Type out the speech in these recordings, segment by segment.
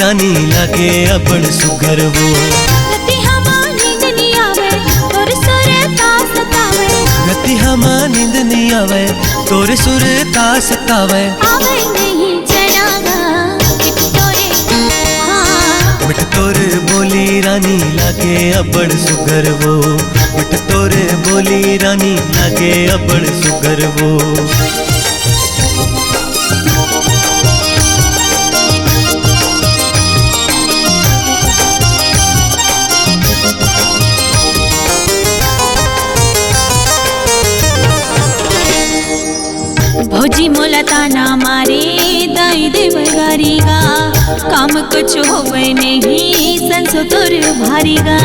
रानी लागे अबड़ सुघर वो। रति हमा नींद नहीं आवे तोर सुर तास सतावे। रति हमा नींद नहीं आवे तोर सुर तास सतावे। आवे नहीं चनागा मिठ तोरे हाँ। मिठ तोरे बोली रानी लागे अबड़ सुघर वो। मिठ तोरे बोली रानी लागे अबड़ सुघर वो। भौजी मोला ताना मारे दाई देवगारी गा। काम कुछ होवे नहीं संसो तोर भारी गा।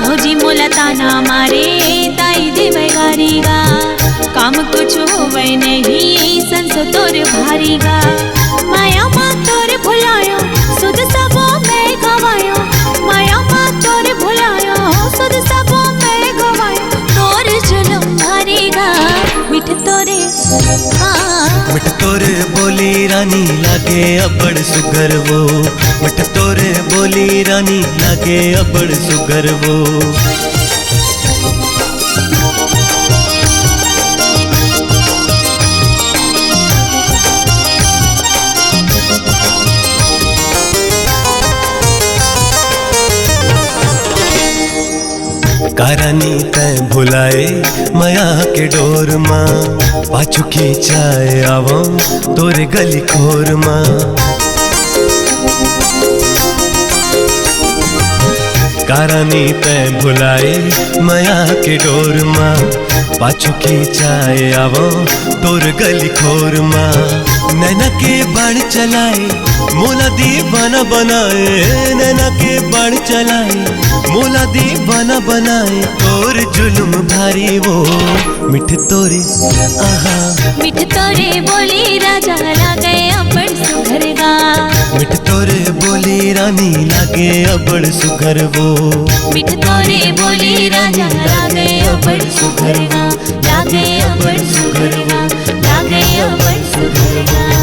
भौजी मोला ताना मारे दाई देवगारी गा। काम कुछ होवे नहीं संसो तोर भारी गा। माया माँ तोर भुलायो सुध सबो मैं गवायो। माया माँ तोर भुलायो सुध सबो मिठ तोरे हाँ। मिठ तोरे बोली रानी लागे अबड़ सुघर वो। मिठ तोरे बोली रानी लागे अबड़ सुघर वो। कारानी तैं भुलाए मया के डोर माँ। पाछू खींचाए आवो तोरे गली खोर माँ। कारानी तैं भुलाए मया के डोर माँ। पाछू खींचाए आवो तोर गली खोर माँ। नैना के बाण चलाए मोला दीवाना बनाए। नैना के बाण चलाए मोला दीवाना बनाए। तोर जुल्म भारी वो मिठ तोरे आहा। मिठ तोरे बोली राजा लागे अबड़ सुघर गा। मिठ तोरे बोली रानी लागे अबड़ सुघर वो। मिठ तोरे बोली राजा लागे अबड़ सुघर गा। लागे अबड़ सुघर गा। लागे अबड़ सुघर गा।